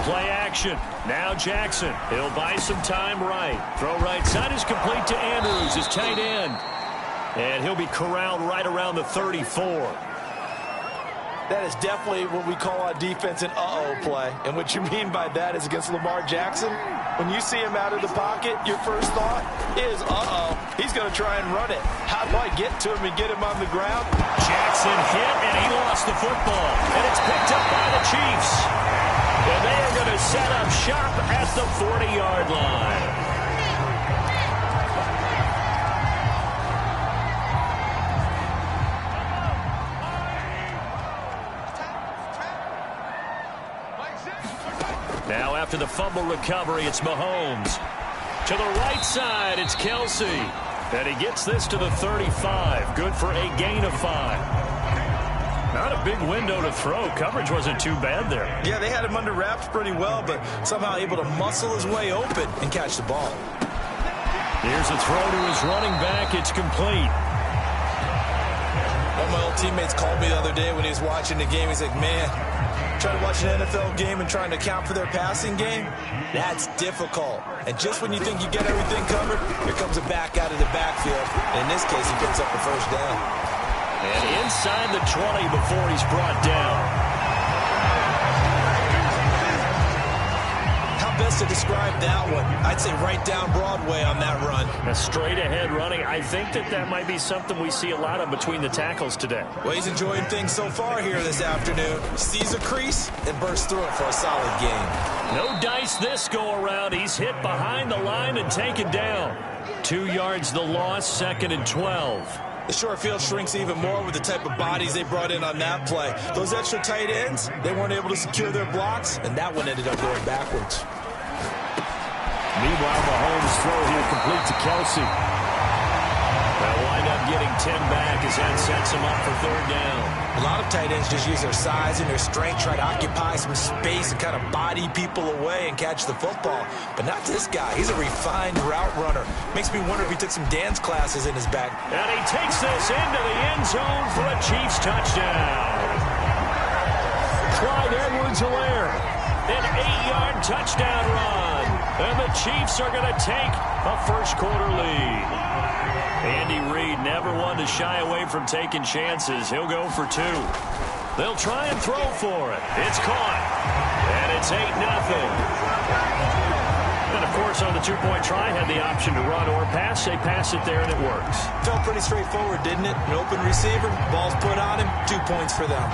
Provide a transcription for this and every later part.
Play action. Now Jackson. He'll buy some time right. Throw right side is complete to Andrews, his tight end. And he'll be corralled right around the 34. That is definitely what we call on defense an uh-oh play. And what you mean by that is against Lamar Jackson, when you see him out of the pocket, your first thought is, uh-oh, he's going to try and run it. How do I get to him and get him on the ground? Jackson hit, and he lost the football. And it's picked up by the Chiefs. And they are going to set up shop at the 40-yard line. Now after the fumble recovery, it's Mahomes. To the right side, it's Kelsey. And he gets this to the 35. Good for a gain of 5. Not a big window to throw. Coverage wasn't too bad there. Yeah, they had him under wraps pretty well, but somehow able to muscle his way open and catch the ball. Here's a throw to his running back. It's complete. One of my old teammates called me the other day when he was watching the game. He's like, man, trying to watch an NFL game and trying to account for their passing game, that's difficult. And just when you think you get everything covered, here comes a back out of the backfield. And in this case, he picks up the first down. And inside the 20 before he's brought down. How best to describe that one? I'd say right down Broadway on that run. A straight ahead running. I think that might be something we see a lot of between the tackles today. Well, he's enjoying things so far here this afternoon. Sees a crease and bursts through it for a solid gain. No dice this go around. He's hit behind the line and taken down. 2 yards the loss, 2nd and 12. The short field shrinks even more with the type of bodies they brought in on that play. Those extra tight ends, they weren't able to secure their blocks, and that one ended up going backwards. Meanwhile, Mahomes' throw here complete to Kelsey. They'll wind up getting 10 back as that sets him up for 3rd down. A lot of tight ends just use their size and their strength, try to occupy some space and kind of body people away and catch the football. But not this guy. He's a refined route runner. Makes me wonder if he took some dance classes in his back. And he takes this into the end zone for a Chiefs touchdown. Clyde Edwards-Helaire, an 8-yard touchdown run. And the Chiefs are going to take a first-quarter lead. Andy Reid never one to shy away from taking chances. He'll go for 2. They'll try and throw for it. It's caught. And it's 8-0. And, of course, on the 2-point try, had the option to run or pass. They pass it there, and it works. Felt pretty straightforward, didn't it? An open receiver, ball's put on him, 2 points for them.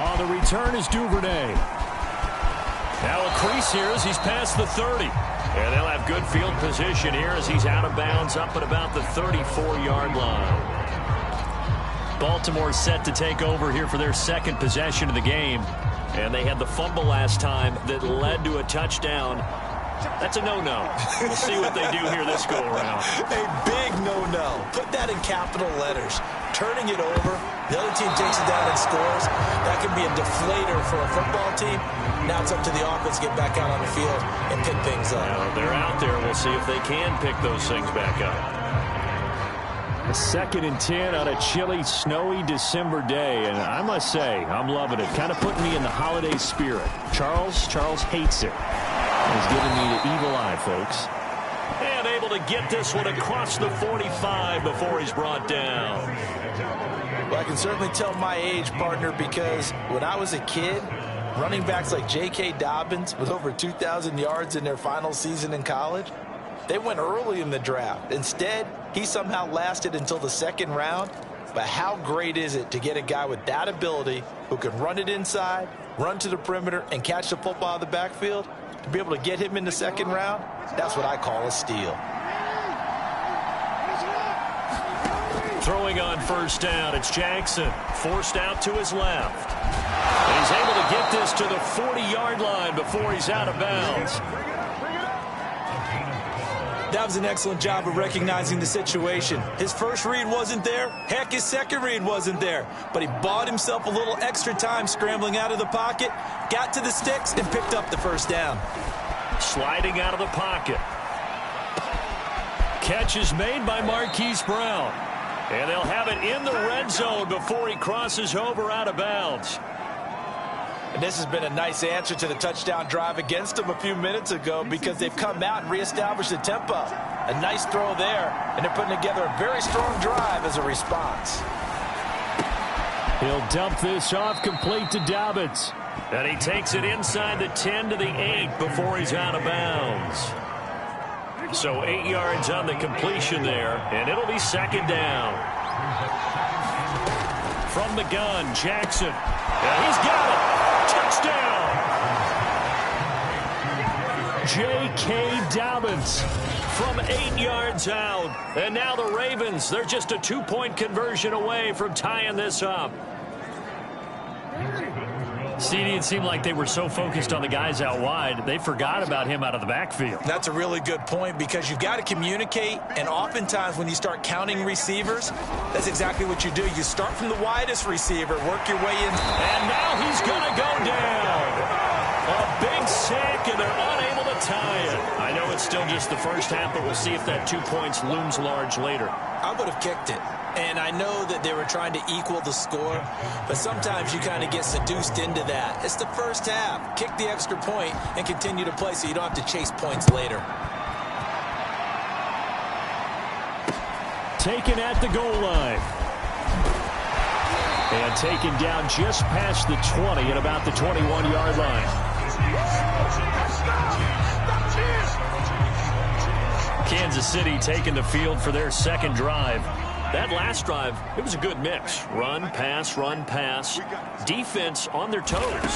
On the return is Duvernay. Now a crease here as he's past the 30. And they'll have good field position here as he's out of bounds up at about the 34-yard line. Baltimore set to take over here for their 2nd possession of the game. And they had the fumble last time that led to a touchdown. That's a no-no. We'll see what they do here this go-around. A big no-no. Put that in capital letters. Turning it over, the other team takes it down and scores. That can be a deflator for a football team. Now it's up to the offense to get back out on the field and pick things up. Now they're out there. We'll see if they can pick those things back up. A 2nd and 10 on a chilly, snowy December day. And I must say, I'm loving it. Kind of putting me in the holiday spirit. Charles hates it. He's giving me the evil eye, folks. And able to get this one across the 45 before he's brought down. Well, I can certainly tell my age, partner, because when I was a kid, running backs like J.K. Dobbins with over 2,000 yards in their final season in college, they went early in the draft. Instead, he somehow lasted until the 2nd round. But how great is it to get a guy with that ability who can run it inside, run to the perimeter, and catch the football out of the backfield? To be able to get him in the 2nd round, that's what I call a steal. Throwing on 1st down, it's Jackson. Forced out to his left. And he's able to get this to the 40-yard line before he's out of bounds. That was an excellent job of recognizing the situation. His first read wasn't there. Heck, his second read wasn't there. But he bought himself a little extra time scrambling out of the pocket, got to the sticks, and picked up the first down. Sliding out of the pocket. Catch is made by Marquise Brown. And they'll have it in the red zone before he crosses over out of bounds. And this has been a nice answer to the touchdown drive against them a few minutes ago because they've come out and reestablished the tempo. A nice throw there, and they're putting together a very strong drive as a response. He'll dump this off complete to Dobbins. And he takes it inside the 10 to the 8 before he's out of bounds. So 8 yards on the completion there, and it'll be second down. From the gun, Jackson. And he's got it. Touchdown! J.K. Dobbins from 8 yards out. And now the Ravens, they're just a 2-point conversion away from tying this up. CD, it seemed like they were so focused on the guys out wide, they forgot about him out of the backfield. That's a really good point because you've got to communicate, and oftentimes when you start counting receivers, that's exactly what you do. You start from the widest receiver, work your way in. And now he's going to go down. A big sack, and they're unable to tie it. I know it's still just the first half, but we'll see if that 2 points looms large later. I would have kicked it. And I know that they were trying to equal the score, but sometimes you kind of get seduced into that. It's the first half. Kick the extra point and continue to play so you don't have to chase points later. Taken at the goal line. And taken down just past the 20 at about the 21-yard line. Kansas City taking the field for their second drive. That last drive, it was a good mix. Run, pass, defense on their toes.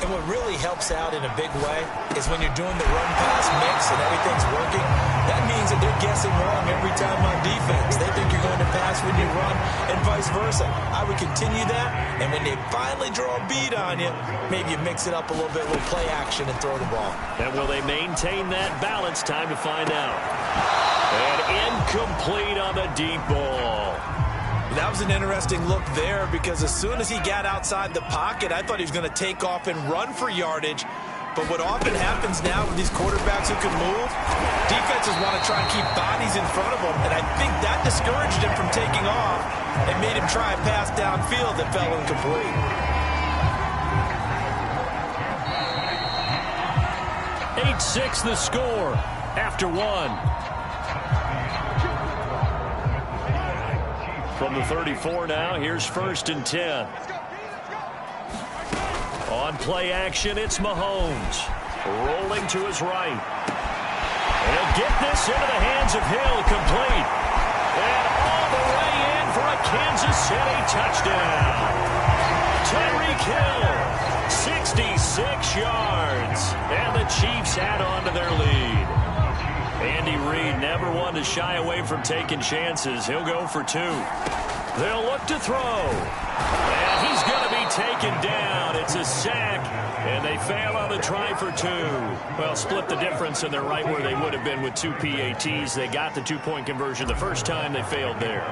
And what really helps out in a big way is when you're doing the run-pass mix and everything's working, that means that they're guessing wrong every time on defense. They think you're going to pass when you run and vice versa. I would continue that, and when they finally draw a beat on you, maybe you mix it up a little bit, a little play action, and throw the ball. And will they maintain that balance? Time to find out. And incomplete on the deep ball. That was an interesting look there because as soon as he got outside the pocket, I thought he was going to take off and run for yardage. But what often happens now with these quarterbacks who can move, defenses want to try and keep bodies in front of them. And I think that discouraged him from taking off and made him try a pass downfield that fell incomplete. Six the score after one. From the 34 now, here's 1st and 10. On play action, it's Mahomes. Rolling to his right. He'll get this into the hands of Hill, complete. And all the way in for a Kansas City touchdown. Tyreek Hill, 66 yards. And the Chiefs add on to their lead. Andy Reid never one to shy away from taking chances. He'll go for two. They'll look to throw. And he's going to be taken down. It's a sack. And they fail on the try for two. Well, split the difference, and they're right where they would have been with two PATs. They got the two-point conversion the first time. They failed there.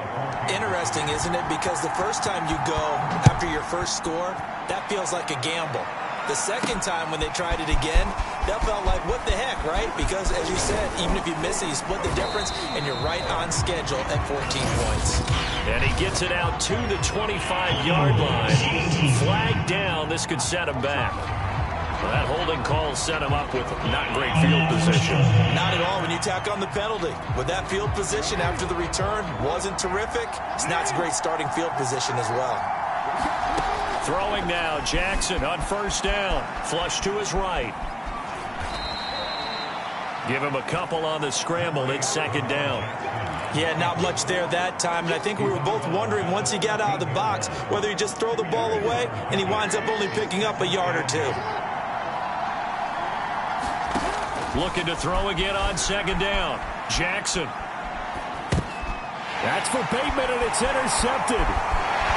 Interesting, isn't it? Because the first time you go after your first score, that feels like a gamble. The second time when they tried it again, that felt like, what the heck, right? Because, as you said, even if you miss it, you split the difference, and you're right on schedule at 14 points. And he gets it out to the 25-yard line. Flag down. This could set him back. Well, that holding call set him up with not great field position. Not at all when you tack on the penalty. With that field position after the return wasn't terrific, it's not a great starting field position as well. Throwing now, Jackson on first down. Flush to his right. Give him a couple on the scramble. It's second down. Yeah, not much there that time. And I think we were both wondering once he got out of the box whether he just throw the ball away and he winds up only picking up a yard or two. Looking to throw again on second down. Jackson. That's for Bateman, and it's intercepted.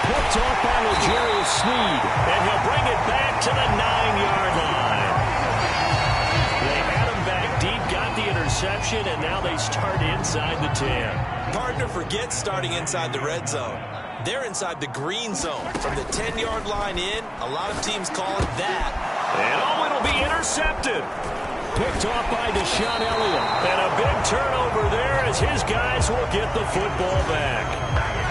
Picked off by L'Jarius Sneed. And he'll bring it back to the 9-yard line. They had him back deep, got the interception, and now they start inside the 10. Partner forgets starting inside the red zone. They're inside the green zone. From the 10-yard line in, a lot of teams call it that. And it'll be intercepted. Picked off by Deshaun Elliott. And a big turnover there as his guys will get the football back.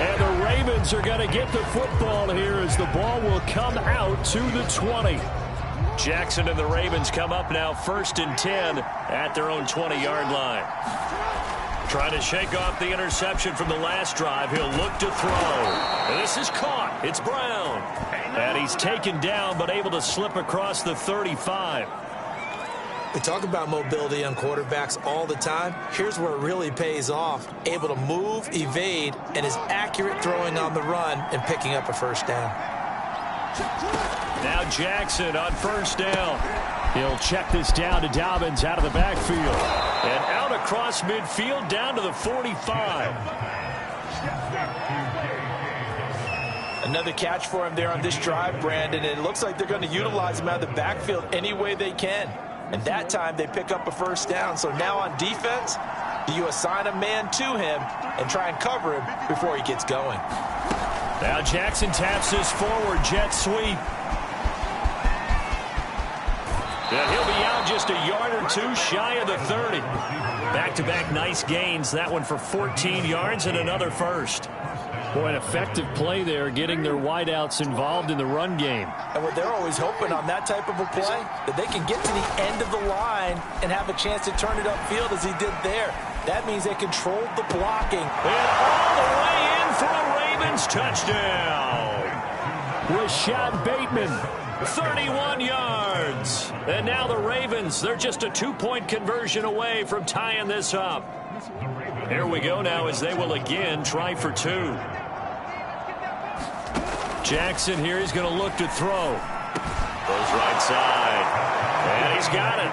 And the Ravens are going to get the football here as the ball will come out to the 20. Jackson and the Ravens come up now 1st and 10 at their own 20-yard line. Trying to shake off the interception from the last drive. He'll look to throw. And this is caught. It's Brown. And he's taken down but able to slip across the 35. We talk about mobility on quarterbacks all the time. Here's where it really pays off. Able to move, evade, and is accurate throwing on the run and picking up a first down. Now Jackson on 1st down. He'll check this down to Dobbins out of the backfield. And out across midfield down to the 45. Another catch for him there on this drive, Brandon. And it looks like they're going to utilize him out of the backfield any way they can. And that time they pick up a first down. So now on defense, do you assign a man to him and try and cover him before he gets going? Now Jackson taps his forward jet sweep. And he'll be out just a yard or two shy of the 30. Back-to-back nice gains. That one for 14 yards and another first. Boy, an effective play there, getting their wideouts involved in the run game. And what they're always hoping on that type of a play, that they can get to the end of the line and have a chance to turn it upfield as he did there. That means they controlled the blocking. And all the way in for a Ravens touchdown. Rashad Bateman, 31 yards. And now the Ravens, they're just a 2-point conversion away from tying this up. Here we go now as they will again try for 2. Jackson here, he's going to look to throw. Goes right side. And he's got it.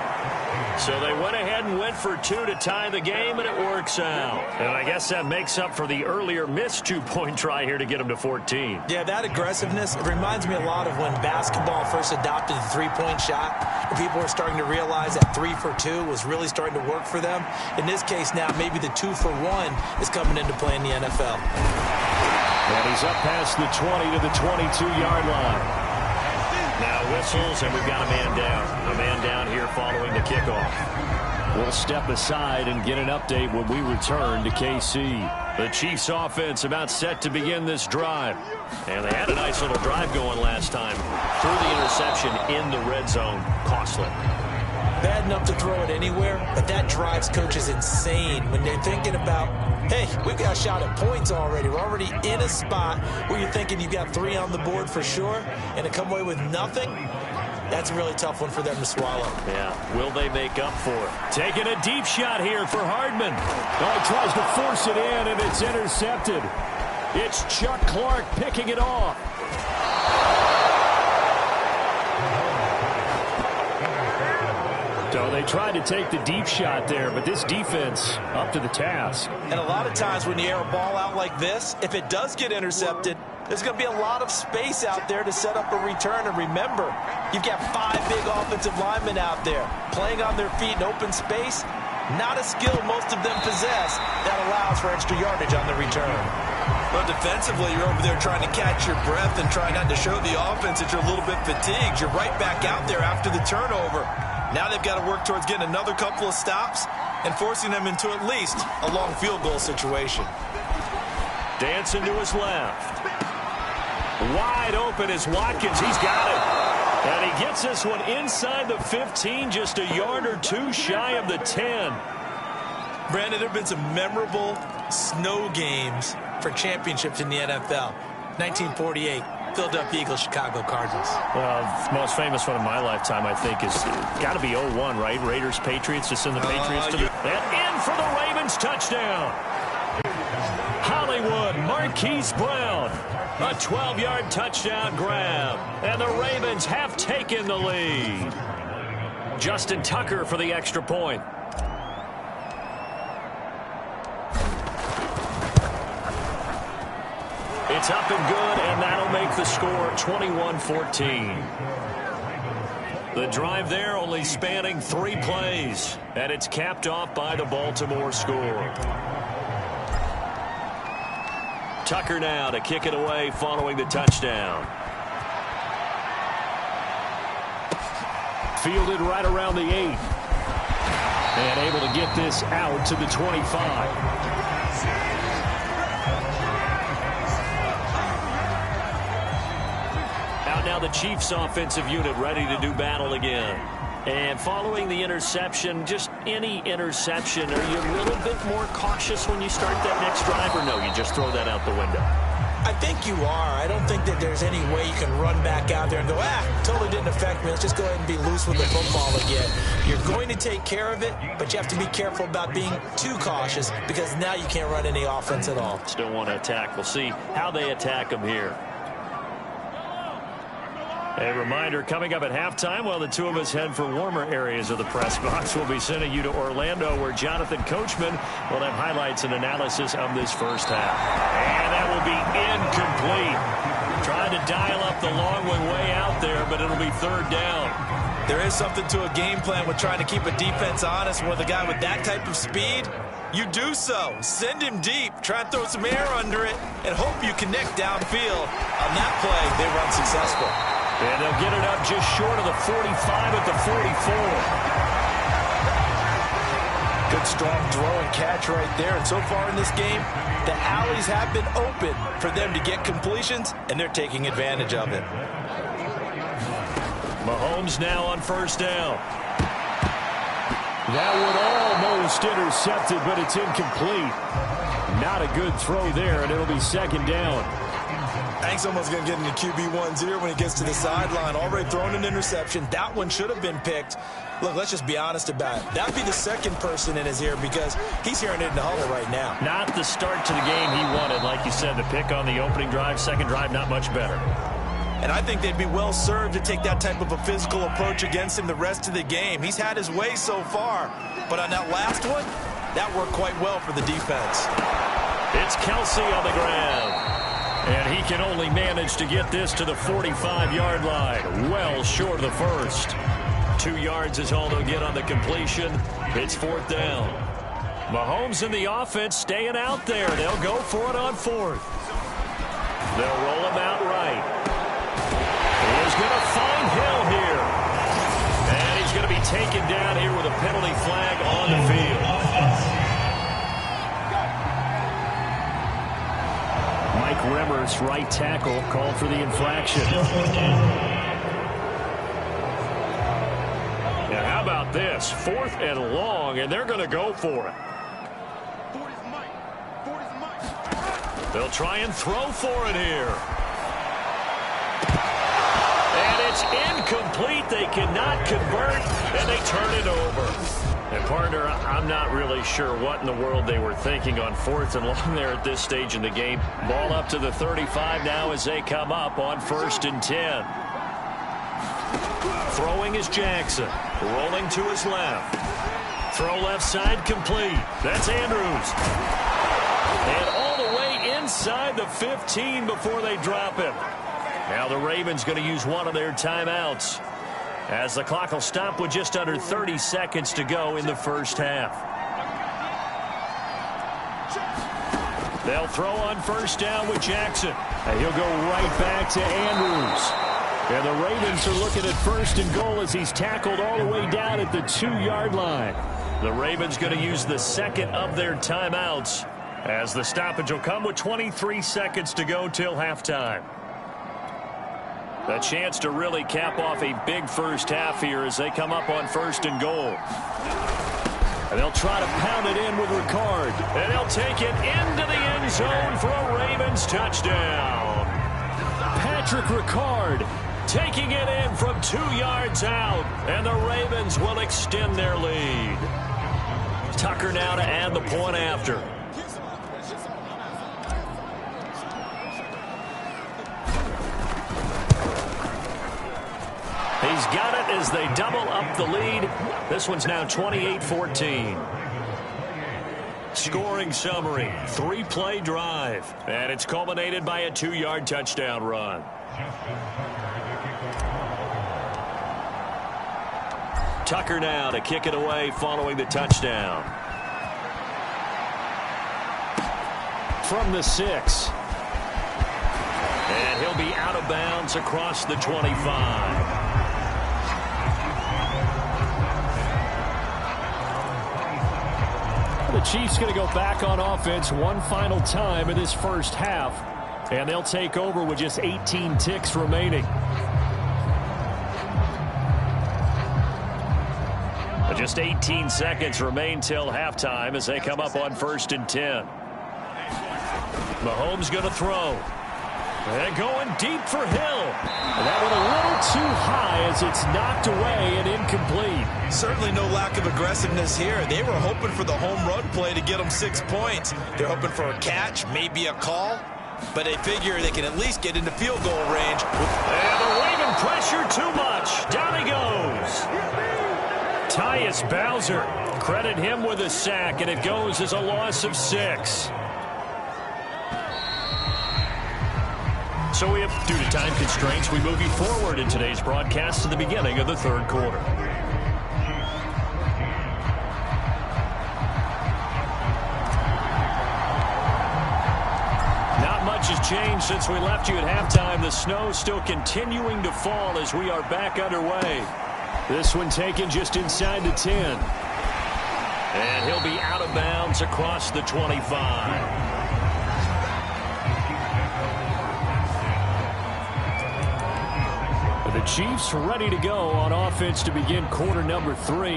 So they went ahead and went for 2 to tie the game, and it works out. And I guess that makes up for the earlier missed 2-point try here to get them to 14. Yeah, that aggressiveness, it reminds me a lot of when basketball first adopted the 3-point shot. And people were starting to realize that 3 for 2 was really starting to work for them. In this case now, maybe the 2 for 1 is coming into play in the NFL. And he's up past the 20 to the 22-yard line. Now whistles, and we've got a man down. A man down here following the kickoff. We'll step aside and get an update when we return to KC. The Chiefs offense about set to begin this drive. And they had a nice little drive going last time. Threw the interception in the red zone. Costly. Bad enough to throw it anywhere, but that drives coaches insane when they're thinking about, hey, we've got a shot at points already. We're already in a spot where you're thinking you've got 3 on the board for sure, and to come away with nothing, that's a really tough one for them to swallow. Yeah, will they make up for it? Taking a deep shot here for Hardman. Oh, he tries to force it in, and it's intercepted. It's Chuck Clark picking it off. So they tried to take the deep shot there, but this defense up to the task. And a lot of times when you air a ball out like this, if it does get intercepted, there's going to be a lot of space out there to set up a return. And remember, you've got 5 big offensive linemen out there playing on their feet in open space. Not a skill most of them possess that allows for extra yardage on the return. But defensively, you're over there trying to catch your breath and try not to show the offense that you're a little bit fatigued. You're right back out there after the turnover. Now they've got to work towards getting another couple of stops and forcing them into at least a long field goal situation. Dancing to his left. Wide open is Watkins. He's got it. And he gets this one inside the 15, just a yard or 2 shy of the 10. Brandon, there have been some memorable snow games for championships in the NFL. 1948. Philadelphia Eagles, Chicago Cardinals. Well, the most famous one in my lifetime, I think, is got to be 0-1, right? Raiders, Patriots, to send the Patriots to the... And in for the Ravens touchdown. Hollywood, Marquise Brown. A 12-yard touchdown grab. And the Ravens have taken the lead. Justin Tucker for the extra point. It's up and good, and that'll make the score 21-14. The drive there only spanning 3 plays, and it's capped off by the Baltimore score. Tucker now to kick it away following the touchdown. Fielded right around the 8. And able to get this out to the 25. now the Chiefs offensive unit ready to do battle again. And following the interception, just any interception, are you a little bit more cautious when you start that next drive, or no, you just throw that out the window? I think you are. I don't think that there's any way you can run back out there and go, totally didn't affect me. Let's just go ahead and be loose with the football again. You're going to take care of it, but you have to be careful about being too cautious because now you can't run any offense at all. Still want to attack. We'll see how they attack them here. A reminder, coming up at halftime, while the two of us head for warmer areas of the press box, we'll be sending you to Orlando, where Jonathan Coachman will have highlights and analysis of this first half. And that will be incomplete. Trying to dial up the long one way out there, but it'll be third down. There is something to a game plan with trying to keep a defense honest. With a guy with that type of speed, you do so. Send him deep. Try and throw some air under it and hope you connect downfield. On that play, they run successful. And they'll get it up just short of the 45 at the 44. Good strong throw and catch right there. And so far in this game, the alleys have been open for them to get completions, and they're taking advantage of it. Mahomes now on first down. That one almost intercepted, but it's incomplete. Not a good throw there, and it'll be second down. I think someone's going to get into QB1's ear when he gets to the sideline. Already thrown an interception. That one should have been picked. Look, let's just be honest about it. That'd be the second person in his ear because he's hearing it in the huddle right now. Not the start to the game he wanted. Like you said, the pick on the opening drive, second drive, not much better. And I think they'd be well served to take that type of a physical approach against him the rest of the game. He's had his way so far. But on that last one, that worked quite well for the defense. It's Kelsey on the ground. And he can only manage to get this to the 45-yard line. Well short of the first. 2 yards is all they'll get on the completion. It's fourth down. Mahomes and the offense staying out there. They'll go for it on fourth. They'll roll him out right. He's going to find Hill here. And he's going to be taken down here with a penalty flag on the field. Mike Remmers, right tackle, called for the infraction. Now, how about this? 4th and long, and they're going to go for it. They'll try and throw for it here. And it's incomplete. They cannot convert, and they turn it over. And, partner, I'm not really sure what in the world they were thinking on 4th and long there at this stage in the game. Ball up to the 35 now as they come up on 1st and 10. Throwing is Jackson. Rolling to his left. Throw left side complete. That's Andrews. And all the way inside the 15 before they drop him. Now the Ravens going to use one of their timeouts, as the clock will stop with just under 30 seconds to go in the first half. They'll throw on first down with Jackson. And he'll go right back to Andrews. And the Ravens are looking at 1st and goal as he's tackled all the way down at the 2-yard line. The Ravens going to use the second of their timeouts, as the stoppage will come with 23 seconds to go till halftime. A chance to really cap off a big first half here as they come up on 1st and goal. And they'll try to pound it in with Ricard. And they'll take it into the end zone for a Ravens touchdown. Patrick Ricard taking it in from 2 yards out. And the Ravens will extend their lead. Tucker now to add the point after. He's got it as they double up the lead. This one's now 28-14. Scoring summary, 3-play drive. And it's culminated by a 2-yard touchdown run. Tucker now to kick it away following the touchdown. From the 6. And he'll be out of bounds across the 25. The Chiefs going to go back on offense one final time in this first half, and they'll take over with just 18 ticks remaining. Just 18 seconds remain till halftime as they come up on 1st and 10. Mahomes going to throw. And going deep for Hill. And that one a little too high as it's knocked away and incomplete. Certainly no lack of aggressiveness here. They were hoping for the home run play to get them 6 points. They're hoping for a catch, maybe a call. But they figure they can at least get into field goal range. And the Raven pressure too much. Down he goes. Tyus Bowser. Credit him with a sack, and it goes as a loss of 6. So we have, due to time constraints, we move you forward in today's broadcast to the beginning of the 3rd quarter. Not much has changed since we left you at halftime. The snow still continuing to fall as we are back underway. This one taken just inside the 10. And he'll be out of bounds across the 25. The Chiefs ready to go on offense to begin quarter number 3.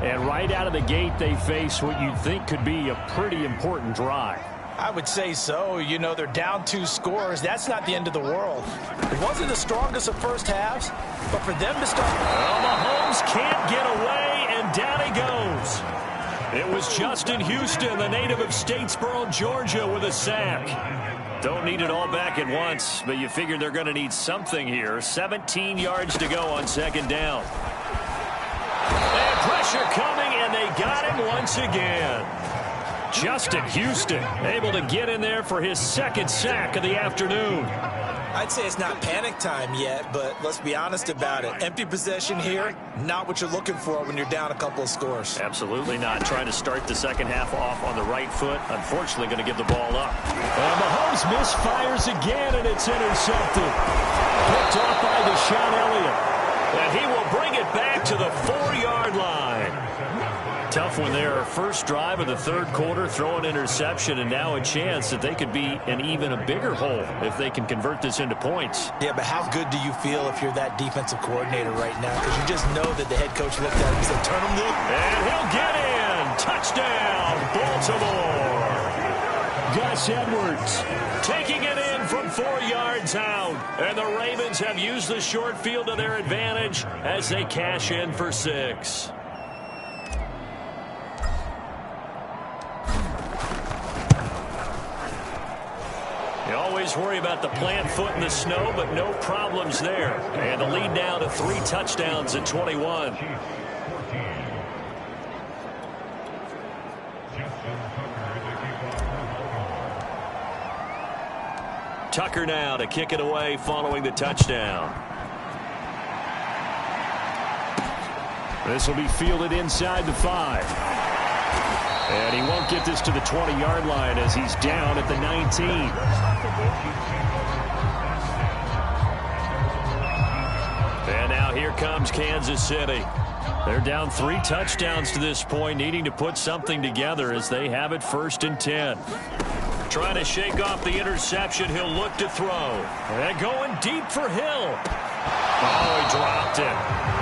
And right out of the gate, they face what you'd think could be a pretty important drive. I would say so. You know, they're down 2 scores. That's not the end of the world. It wasn't the strongest of first halves, but for them to start... Well, Mahomes can't get away, and down he goes. It was Justin Houston, the native of Statesboro, Georgia, with a sack. Don't need it all back at once, but you figure they're going to need something here. 17 yards to go on 2nd down. And pressure coming, and they got him once again. Justin Houston able to get in there for his 2nd sack of the afternoon. I'd say it's not panic time yet, but let's be honest about it. Empty possession here, not what you're looking for when you're down a couple of scores. Absolutely not. Trying to start the 2nd half off on the right foot. Unfortunately, going to give the ball up. And Mahomes misfires again, and it's intercepted. Picked off by Deshaun Elliott. And he will bring it back to the 4-yard line. Tough one there. First drive of the 3rd quarter, throw an interception, and now a chance that they could be in even a bigger hole if they can convert this into points. Yeah, but how good do you feel if you're that defensive coordinator right now? Because you just know that the head coach looked at him and said, turn him loose. And he'll get in. Touchdown, Baltimore. Gus Edwards taking it in from 4 yards out. And the Ravens have used the short field to their advantage as they cash in for 6. You always worry about the plant foot in the snow, but no problems there. And the lead now to 3 touchdowns at 21. Tucker now to kick it away following the touchdown. This will be fielded inside the 5. And he won't get this to the 20-yard line as he's down at the 19. And now here comes Kansas City. They're down 3 touchdowns to this point, needing to put something together as they have it 1st and 10. Trying to shake off the interception. He'll look to throw. And going deep for Hill. Oh, he dropped it.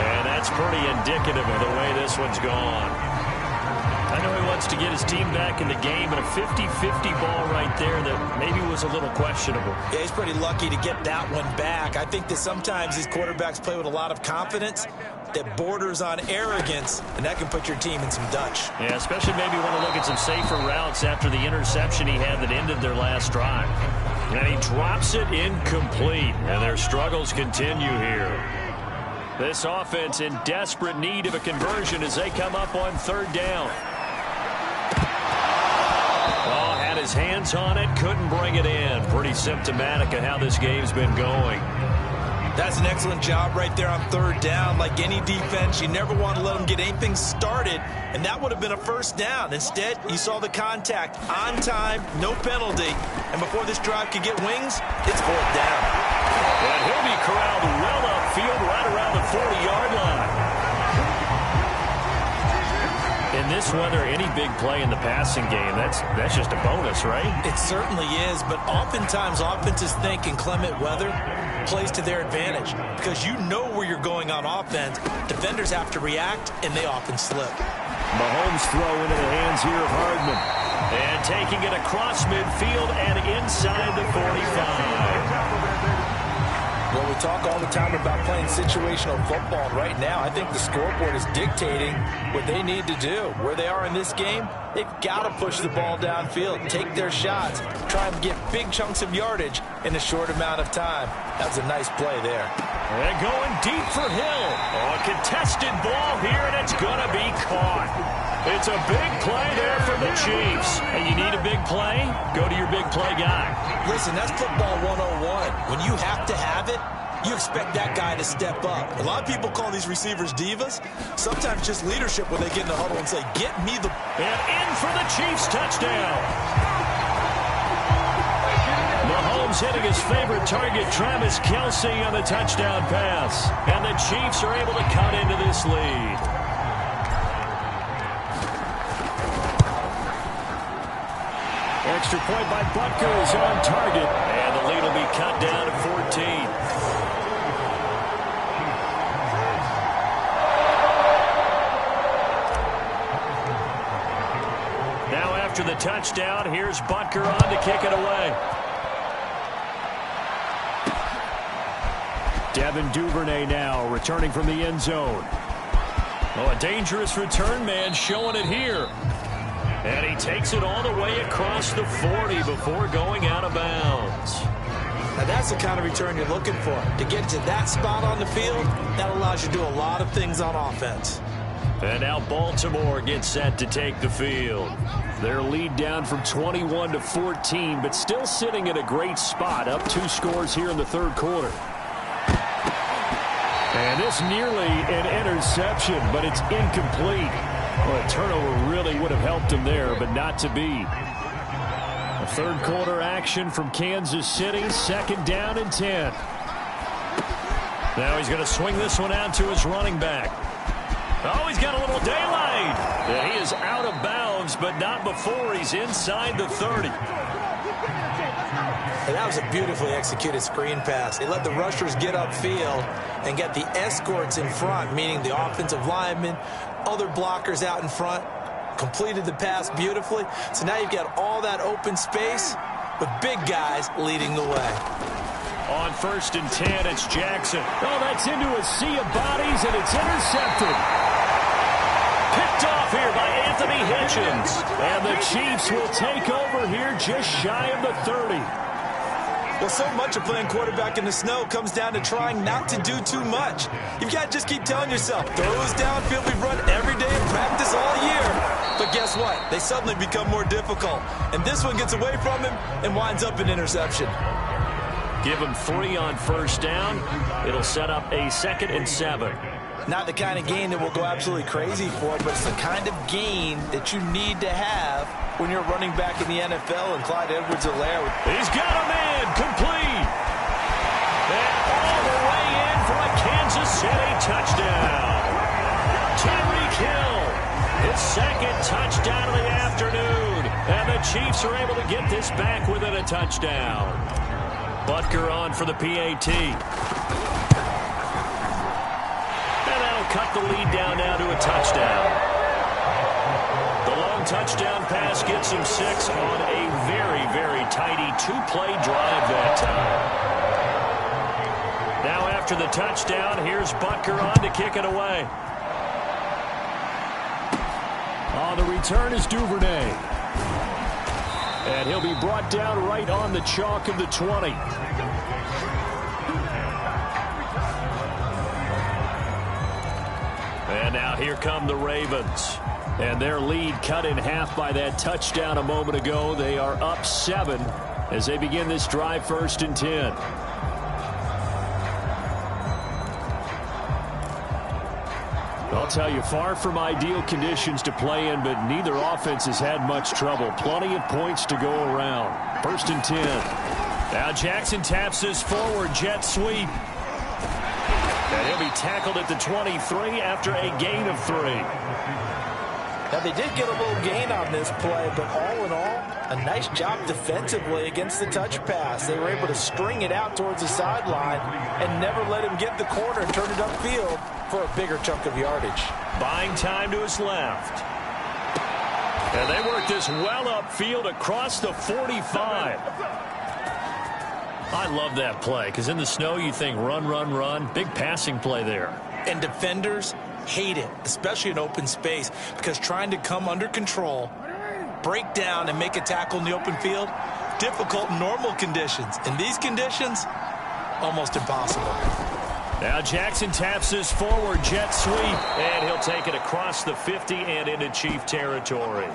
And that's pretty indicative of the way this one's gone. I know he wants to get his team back in the game, but a 50-50 ball right there that maybe was a little questionable. Yeah, he's pretty lucky to get that one back. I think that sometimes these quarterbacks play with a lot of confidence that borders on arrogance, and that can put your team in some Dutch. Yeah, especially maybe want to look at some safer routes after the interception he had that ended their last drive. And he drops it incomplete, and their struggles continue here. This offense in desperate need of a conversion as they come up on 3rd down. Oh, had his hands on it, couldn't bring it in. Pretty symptomatic of how this game's been going. That's an excellent job right there on 3rd down. Like any defense, you never want to let them get anything started, and that would have been a 1st down. Instead, you saw the contact on time, no penalty, and before this drive could get wings, it's 4th down. And he'll be corralled well upfield right around the 40-yard line. In this nice weather, any big play in the passing game, that's just a bonus, right? It certainly is, but oftentimes offenses think inclement weather plays to their advantage because you know where you're going on offense. Defenders have to react, and they often slip. Mahomes throw into the hands here of Hardman. And taking it across midfield and inside the 45. Well, we talk all the time about playing situational football. Right now, I think the scoreboard is dictating what they need to do. Where they are in this game, they've got to push the ball downfield, take their shots, try and get big chunks of yardage in a short amount of time. That's a nice play there. And going deep for Hill. Oh, a contested ball here, and it's going to be caught. It's a big play there for the Chiefs. And you need a big play? Go to your big play guy. Listen, that's football 101. When you have to have it, you expect that guy to step up. A lot of people call these receivers divas. Sometimes just leadership when they get in the huddle and say, get me the... And in for the Chiefs touchdown. Mahomes hitting his favorite target, Travis Kelce, on the touchdown pass. And the Chiefs are able to cut into this lead. Extra point by Butker is on target. And the lead will be cut down to 14. Now after the touchdown, here's Butker on to kick it away. Devin Duvernay now returning from the end zone. Oh, a dangerous return man showing it here. And he takes it all the way across the 40 before going out of bounds. Now that's the kind of return you're looking for. To get to that spot on the field, that allows you to do a lot of things on offense. And now Baltimore gets set to take the field. Their lead down from 21 to 14, but still sitting at a great spot, up 2 scores here in the third quarter. And this nearly an interception, but it's incomplete. Well, a turnover really would have helped him there, but not to be. A third quarter action from Kansas City, second down and 10. Now he's going to swing this one out to his running back. Oh, he's got a little daylight. Yeah, he is out of bounds, but not before he's inside the 30. And that was a beautifully executed screen pass. They let the rushers get upfield and get the escorts in front, meaning the offensive linemen, other blockers out in front, completed the pass beautifully. So now you've got all that open space with big guys leading the way. On 1st and 10, it's Jackson. Oh, that's into a sea of bodies, and it's intercepted. Picked off here by Anthony Hitchens. And the Chiefs will take over here just shy of the 30. Well, so much of playing quarterback in the snow comes down to trying not to do too much. You've got to just keep telling yourself, throws downfield we've run every day in practice all year. But guess what? They suddenly become more difficult. And this one gets away from him and winds up an interception. Give him 3 on 1st down. It'll set up a 2nd and 7. Not the kind of gain that we'll go absolutely crazy for, but it's the kind of gain that you need to have when you're running back in the NFL, and Clyde Edwards-Helaire. He's got a man, complete. And all the way in for a Kansas City touchdown. Tyreek Hill, his 2nd touchdown of the afternoon. And the Chiefs are able to get this back within a touchdown. Butker on for the PAT. And that'll cut the lead down now to a touchdown. The long touchdown pass gets him 6 on a very, very tidy 2-play drive that time. Now after the touchdown, here's Butker on to kick it away. On the return is Duvernay. And he'll be brought down right on the chalk of the 20. And now here come the Ravens. And their lead cut in half by that touchdown a moment ago. They are up 7 as they begin this drive, 1st and 10. I'll tell you, far from ideal conditions to play in, but neither offense has had much trouble. Plenty of points to go around. 1st and 10. Now Jackson taps this forward, jet sweep. And he'll be tackled at the 23 after a gain of 3. Now, they did get a little gain on this play, but all in all, a nice job defensively against the touch pass. They were able to string it out towards the sideline and never let him get the corner and turn it upfield for a bigger chunk of yardage. Buying time to his left. And they work this well upfield across the 45. I love that play because in the snow you think run, run, run. Big passing play there. And defenders hate it, especially in open space, because trying to come under control, break down, and make a tackle in the open field, difficult in normal conditions. In these conditions, almost impossible. Now Jackson taps his forward jet sweep, and he'll take it across the 50 and into Chief territory.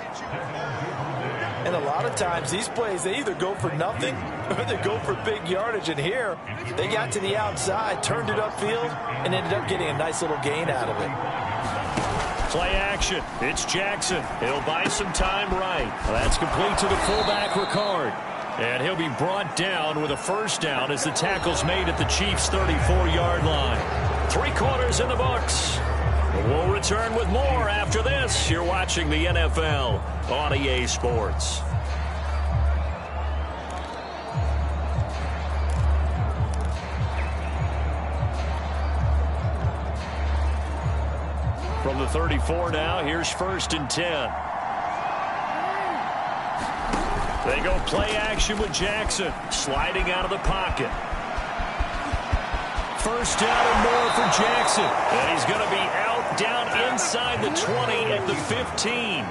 And a lot of times these plays, they either go for nothing or they go for big yardage. And here, they got to the outside, turned it upfield, and ended up getting a nice little gain out of it. Play action. It's Jackson. He'll buy some time right. That's complete to the fullback, Ricard. And he'll be brought down with a first down as the tackle's made at the Chiefs' 34-yard line. 3 quarters in the books. We'll return with more after this. You're watching the NFL on EA Sports. From the 34 now, here's 1st and 10. They go play action with Jackson, sliding out of the pocket. First down and more for Jackson. And he's going to be out down inside the 20 at the 15.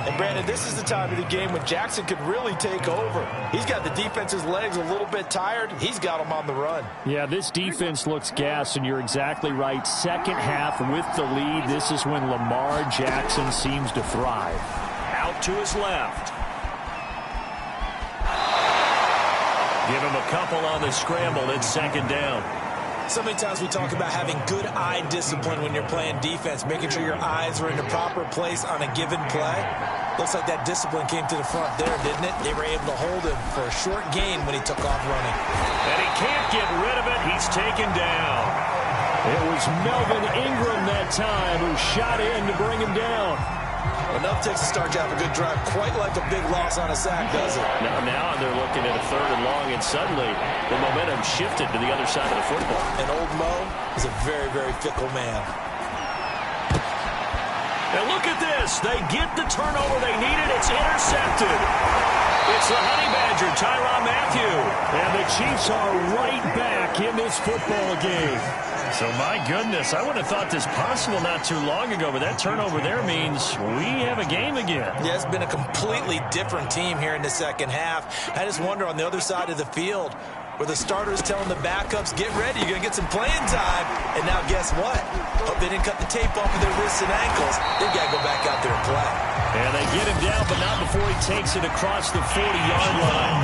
And, Brandon, this is the time of the game when Jackson could really take over. He's got the defense's legs a little bit tired. He's got them on the run. Yeah, this defense looks gassed, and you're exactly right. Second half with the lead, this is when Lamar Jackson seems to thrive. Out to his left. Give him a couple on the scramble. It's 2nd down. So many times we talk about having good eye discipline when you're playing defense, making sure your eyes are in the proper place on a given play. Looks like that discipline came to the front there, didn't it? They were able to hold him for a short gain when he took off running. And he can't get rid of it. He's taken down. It was Melvin Ingram that time who shot in to bring him down. Enough takes to start to have a good drive, quite like a big loss on a sack, does it? Now they're looking at a 3rd and long, and suddenly the momentum shifted to the other side of the football. And old Mo is a very, very fickle man. And look at this. They get the turnover they needed. It's intercepted. It's the Honey Badger, Tyrann Mathieu. And the Chiefs are right back in this football game. So, my goodness, I would have thought this possible not too long ago, but that turnover there means we have a game again. Yeah, it's been a completely different team here in the second half. I just wonder on the other side of the field, where the starters telling the backups, get ready, you're going to get some playing time. And now guess what? Hope they didn't cut the tape off of their wrists and ankles. They've got to go back out there and play. And they get him down, but not before he takes it across the 40-yard line.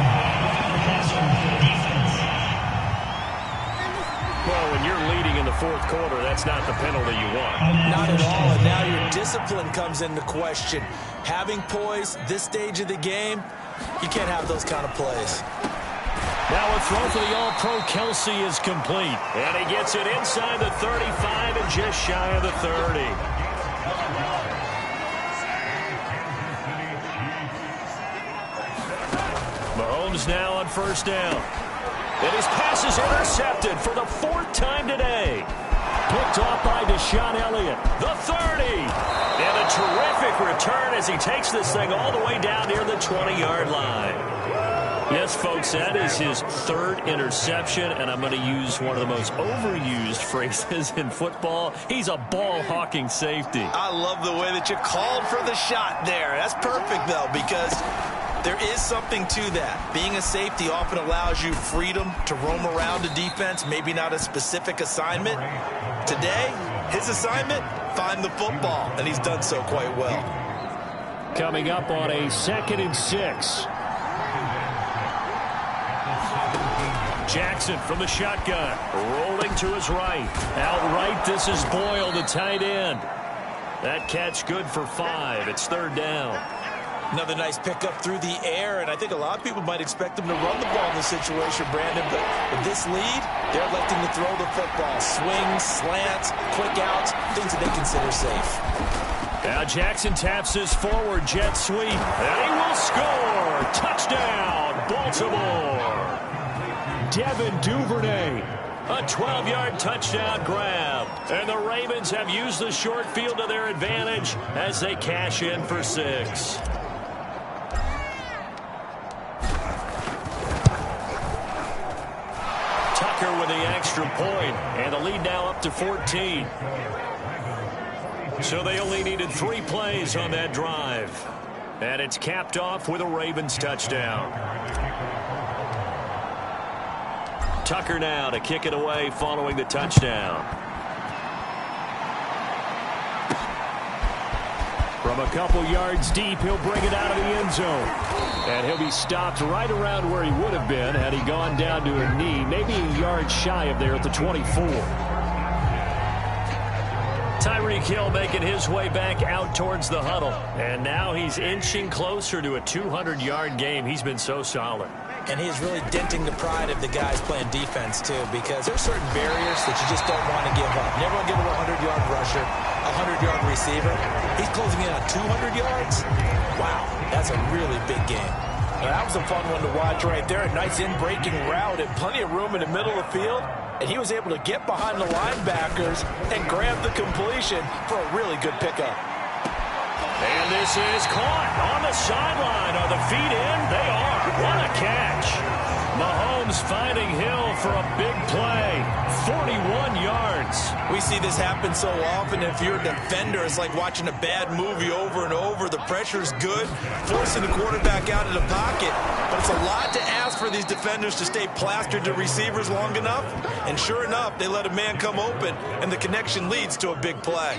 Well, when you're leading in the 4th quarter, that's not the penalty you want. Not at all, and now your discipline comes into question. Having poise this stage of the game, you can't have those kind of plays. Now a throw for the All-Pro Kelsey is complete. And he gets it inside the 35 and just shy of the 30. Mahomes now on 1st down. And his pass is intercepted for the 4th time today. Picked off by Deshaun Elliott. The 30. And a terrific return as he takes this thing all the way down near the 20-yard line. Yes, folks, that is his 3rd interception, and I'm going to use one of the most overused phrases in football. He's a ball-hawking safety. I love the way that you called for the shot there. That's perfect, though, because there is something to that. Being a safety often allows you freedom to roam around a defense, maybe not a specific assignment. Today, his assignment, find the football, and he's done so quite well. Coming up on a 2nd and 6. Jackson from the shotgun, rolling to his right. Outright, this is Boyle, the tight end. That catch good for 5. It's 3rd down. Another nice pickup through the air, and I think a lot of people might expect them to run the ball in this situation, Brandon, but with this lead, they're electing to throw the football. Swings, slants, quick outs, things that they consider safe. Now Jackson taps his forward jet sweep, and he will score. Touchdown, Baltimore. Devin Duvernay, a 12-yard touchdown grab. And the Ravens have used the short field to their advantage as they cash in for 6. Tucker with the extra point, and the lead now up to 14. So they only needed 3 plays on that drive. And it's capped off with a Ravens touchdown. Tucker now to kick it away following the touchdown. From a couple yards deep, he'll bring it out of the end zone. And he'll be stopped right around where he would have been had he gone down to a knee, maybe a yard shy of there at the 24. Tyreek Hill making his way back out towards the huddle. And now he's inching closer to a 200-yard game. He's been so solid. And he's really denting the pride of the guys playing defense, too, because there's certain barriers that you just don't want to give up. Never want to give up a 100-yard rusher, a 100-yard receiver. He's closing in on 200 yards. Wow, that's a really big game. That was a fun one to watch right there. A nice in-breaking route and plenty of room in the middle of the field. And he was able to get behind the linebackers and grab the completion for a really good pickup. And this is caught on the sideline. Are the feet in? They are. What a catch. Mahomes finding Hill for a big play. 41 yards. We see this happen so often. If you're a defender, it's like watching a bad movie over and over. The pressure's good, forcing the quarterback out of the pocket. But it's a lot to ask for these defenders to stay plastered to receivers long enough. And sure enough, they let a man come open, and the connection leads to a big play.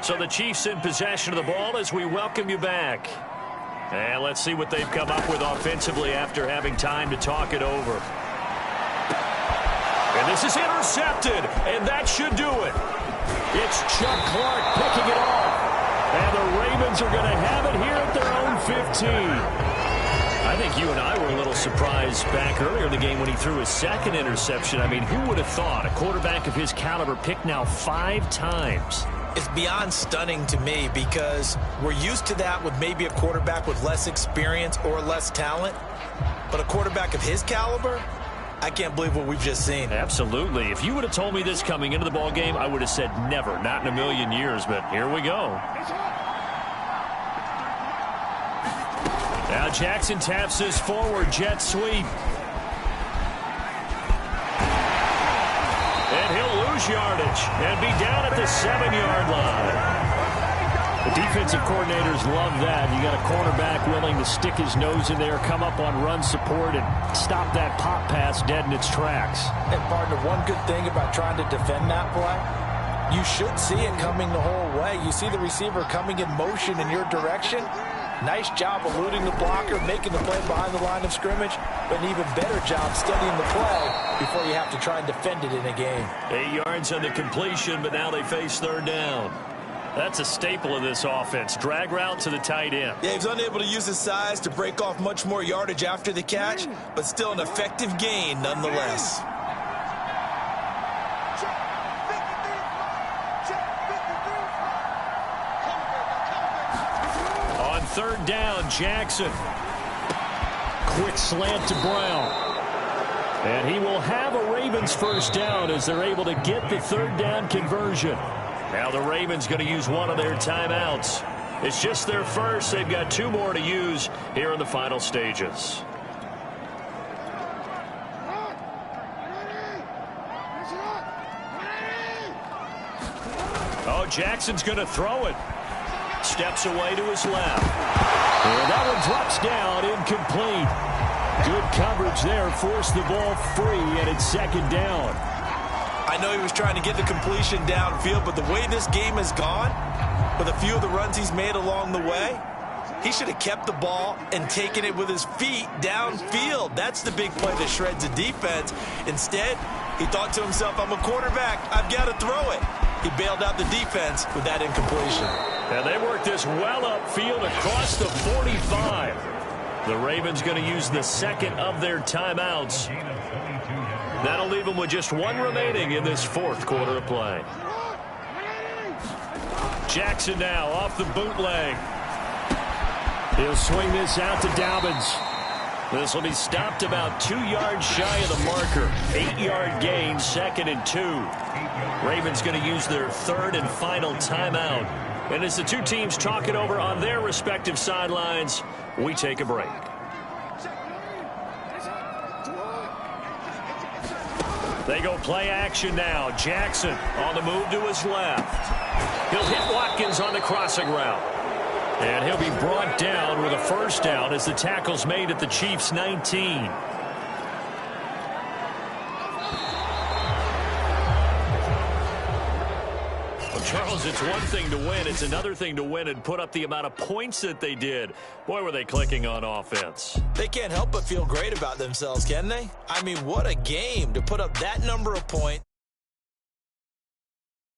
So the Chiefs in possession of the ball as we welcome you back. And let's see what they've come up with offensively after having time to talk it over. And this is intercepted, and that should do it. It's Chuck Clark picking it off. And the Ravens are going to have it here at their own 15. I think you and I were a little surprised back earlier in the game when he threw his second interception. I mean, who would have thought a quarterback of his caliber picked now 5 times? It's beyond stunning to me because we're used to that with maybe a quarterback with less experience or less talent. But a quarterback of his caliber, I can't believe what we've just seen. Absolutely. If you would have told me this coming into the ball game, I would have said never, not in a million years. But here we go. Now Jackson taps his forward jet sweep. And he'll lose yardage and be down at the 7-yard line. The defensive coordinators love that. You got a cornerback willing to stick his nose in there, come up on run support, and stop that pop pass dead in its tracks. And, partner, one good thing about trying to defend that play, you should see it coming the whole way. You see the receiver coming in motion in your direction. Nice job eluding the blocker, making the play behind the line of scrimmage, but an even better job studying the play before you have to try and defend it in a game. 8 yards on the completion, but now they face third down. That's a staple of this offense. Drag route to the tight end. Yeah, he's unable to use his size to break off much more yardage after the catch, but still an effective gain nonetheless. On third down, Jackson. Quick slant to Brown. And he will have a Ravens first down as they're able to get the third down conversion. Now the Ravens going to use one of their timeouts. It's just their first. They've got 2 more to use here in the final stages. Oh, Jackson's going to throw it. Steps away to his left. And that one drops down, incomplete. Good coverage there, forced the ball free, and it's second down. I know he was trying to get the completion downfield, but the way this game has gone, with a few of the runs he's made along the way, he should have kept the ball and taken it with his feet downfield. That's the big play that shreds the defense. Instead, he thought to himself, I'm a quarterback, I've got to throw it. He bailed out the defense with that incompletion. And they work this well upfield across the 45. The Ravens going to use the second of their timeouts. That'll leave them with just one remaining in this fourth quarter of play. Jackson now off the bootleg. He'll swing this out to Dobbins. This will be stopped about 2 yards shy of the marker. 8-yard gain, 2nd and 2. Ravens going to use their third and final timeout. And as the two teams talk it over on their respective sidelines, we take a break. They go play action now. Jackson on the move to his left. He'll hit Watkins on the crossing route. And he'll be brought down with a first down as the tackle's made at the Chiefs' 19. Well, Charles, it's one thing to win. It's another thing to win and put up the amount of points that they did. Boy, were they clicking on offense. They can't help but feel great about themselves, can they? I mean, what a game to put up that number of points.